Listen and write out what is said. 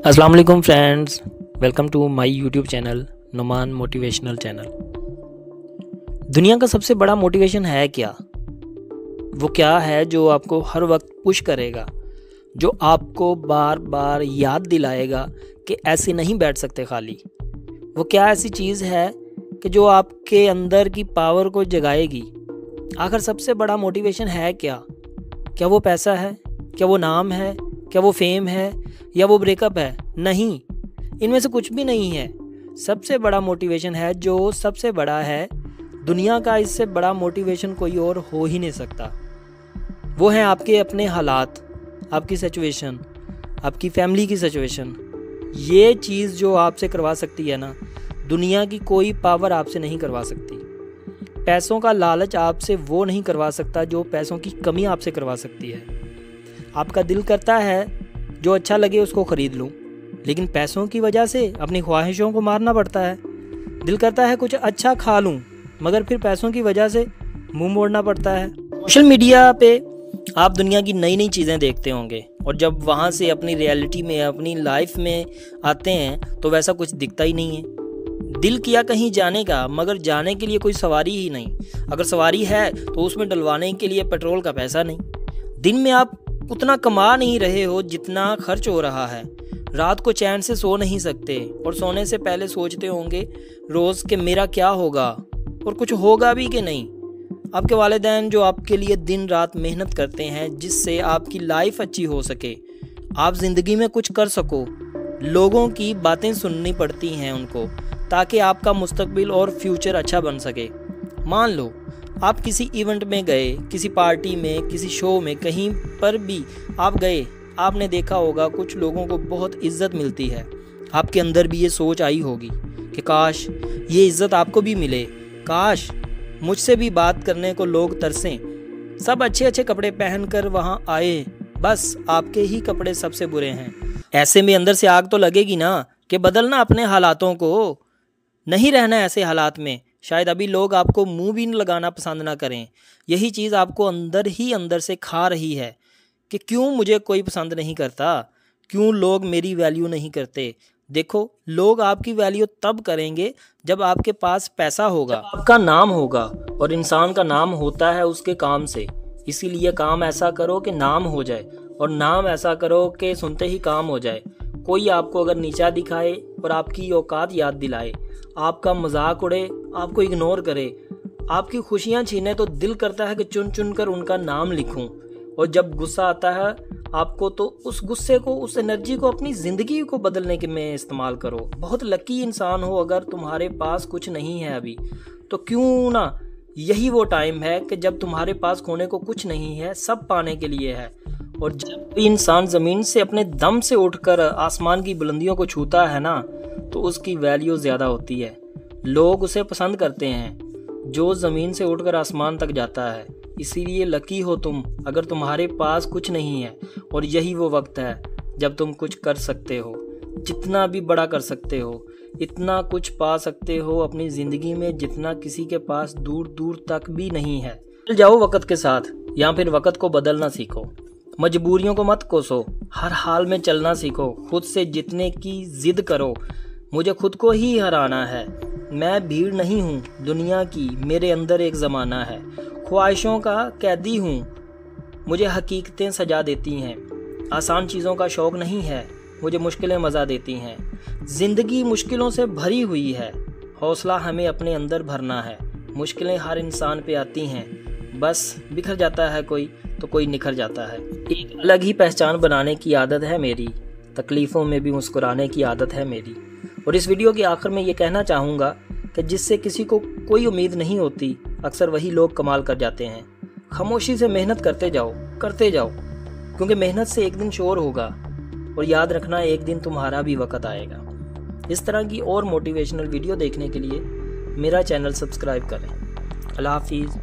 अस्सलाम वालेकुम friends, welcome to my YouTube channel Numan motivational channel. दुनिया का सबसे बड़ा मोटिवेशन है क्या? वो क्या है जो आपको हर वक्त पुश करेगा, जो आपको बार बार याद दिलाएगा कि ऐसे नहीं बैठ सकते खाली? वो क्या ऐसी चीज़ है कि जो आपके अंदर की पावर को जगाएगी? आखिर सबसे बड़ा मोटिवेशन है क्या? क्या वो पैसा है? क्या वो नाम है? क्या वो फेम है? या वो ब्रेकअप है? नहीं, इनमें से कुछ भी नहीं है। सबसे बड़ा मोटिवेशन है जो सबसे बड़ा है। दुनिया का इससे बड़ा मोटिवेशन कोई और हो ही नहीं सकता। वो है आपके अपने हालात, आपकी सिचुएशन, आपकी फैमिली की सिचुएशन। ये चीज़ जो आपसे करवा सकती है ना, दुनिया की कोई पावर आपसे नहीं करवा सकती। पैसों का लालच आपसे वो नहीं करवा सकता जो पैसों की कमी आपसे करवा सकती है। आपका दिल करता है जो अच्छा लगे उसको ख़रीद लूँ, लेकिन पैसों की वजह से अपनी ख्वाहिशों को मारना पड़ता है। दिल करता है कुछ अच्छा खा लूँ, मगर फिर पैसों की वजह से मुंह मोड़ना पड़ता है। सोशल मीडिया पे आप दुनिया की नई नई चीज़ें देखते होंगे, और जब वहाँ से अपनी रियलिटी में, अपनी लाइफ में आते हैं तो वैसा कुछ दिखता ही नहीं है। दिल किया कहीं जाने का, मगर जाने के लिए कोई सवारी ही नहीं। अगर सवारी है तो उसमें डलवाने के लिए पेट्रोल का पैसा नहीं। दिन में आप उतना कमा नहीं रहे हो जितना खर्च हो रहा है। रात को चैन से सो नहीं सकते, और सोने से पहले सोचते होंगे रोज़ कि मेरा क्या होगा, और कुछ होगा भी कि नहीं। आपके वालिदैन जो आपके लिए दिन रात मेहनत करते हैं जिससे आपकी लाइफ अच्छी हो सके, आप ज़िंदगी में कुछ कर सको। लोगों की बातें सुननी पड़ती हैं उनको, ताकि आपका मुस्तकबिल और फ्यूचर अच्छा बन सके। मान लो आप किसी इवेंट में गए, किसी पार्टी में, किसी शो में, कहीं पर भी आप गए, आपने देखा होगा कुछ लोगों को बहुत इज्जत मिलती है। आपके अंदर भी ये सोच आई होगी कि काश ये इज्जत आपको भी मिले, काश मुझसे भी बात करने को लोग तरसें। सब अच्छे अच्छे कपड़े पहनकर वहाँ आए, बस आपके ही कपड़े सबसे बुरे हैं। ऐसे में अंदर से आग तो लगेगी ना कि बदलना अपने हालातों को, नहीं रहना ऐसे हालात में। शायद अभी लोग आपको मुंह भी लगाना पसंद ना करें। यही चीज़ आपको अंदर ही अंदर से खा रही है कि क्यों मुझे कोई पसंद नहीं करता, क्यों लोग मेरी वैल्यू नहीं करते। देखो, लोग आपकी वैल्यू तब करेंगे जब आपके पास पैसा होगा, आपका नाम होगा, और इंसान का नाम होता है उसके काम से। इसीलिए काम ऐसा करो कि नाम हो जाए, और नाम ऐसा करो कि सुनते ही काम हो जाए। कोई आपको अगर नीचा दिखाए और आपकी औकात याद दिलाए, आपका मजाक उड़े, आपको इग्नोर करे, आपकी खुशियां छीने, तो दिल करता है कि चुन चुन कर उनका नाम लिखूं। और जब गुस्सा आता है आपको, तो उस गुस्से को, उस एनर्जी को अपनी ज़िंदगी को बदलने के में इस्तेमाल करो। बहुत लकी इंसान हो अगर तुम्हारे पास कुछ नहीं है अभी, तो क्यों ना यही वो टाइम है कि जब तुम्हारे पास खोने को कुछ नहीं है, सब पाने के लिए है। और जब भी इंसान ज़मीन से अपने दम से उठकर आसमान की बुलंदियों को छूता है ना, तो उसकी वैल्यू ज़्यादा होती है। लोग उसे पसंद करते हैं जो ज़मीन से उठकर आसमान तक जाता है। इसीलिए लकी हो तुम अगर तुम्हारे पास कुछ नहीं है, और यही वो वक्त है जब तुम कुछ कर सकते हो। जितना भी बड़ा कर सकते हो, इतना कुछ पा सकते हो अपनी ज़िंदगी में जितना किसी के पास दूर दूर तक भी नहीं है। चल जाओ वक्त के साथ, या फिर वक्त को बदलना सीखो। मजबूरियों को मत कोसो, हर हाल में चलना सीखो। खुद से जीतने की जिद करो, मुझे खुद को ही हराना है। मैं भीड़ नहीं हूँ दुनिया की, मेरे अंदर एक ज़माना है। ख्वाहिशों का कैदी हूँ, मुझे हकीकतें सजा देती हैं। आसान चीज़ों का शौक़ नहीं है, मुझे मुश्किलें मज़ा देती हैं। ज़िंदगी मुश्किलों से भरी हुई है, हौसला हमें अपने अंदर भरना है। मुश्किलें हर इंसान पे आती हैं, बस बिखर जाता है कोई तो कोई निखर जाता है। एक अलग ही पहचान बनाने की आदत है मेरी, तकलीफ़ों में भी मुस्कुराने की आदत है मेरी। और इस वीडियो के आखिर में ये कहना चाहूँगा कि जिससे किसी को कोई उम्मीद नहीं होती, अक्सर वही लोग कमाल कर जाते हैं। खामोशी से मेहनत करते जाओ, क्योंकि मेहनत से एक दिन शोर होगा। और याद रखना, एक दिन तुम्हारा भी वक्त आएगा। इस तरह की और मोटिवेशनल वीडियो देखने के लिए मेरा चैनल सब्सक्राइब करें। अल्लाह हाफिज़।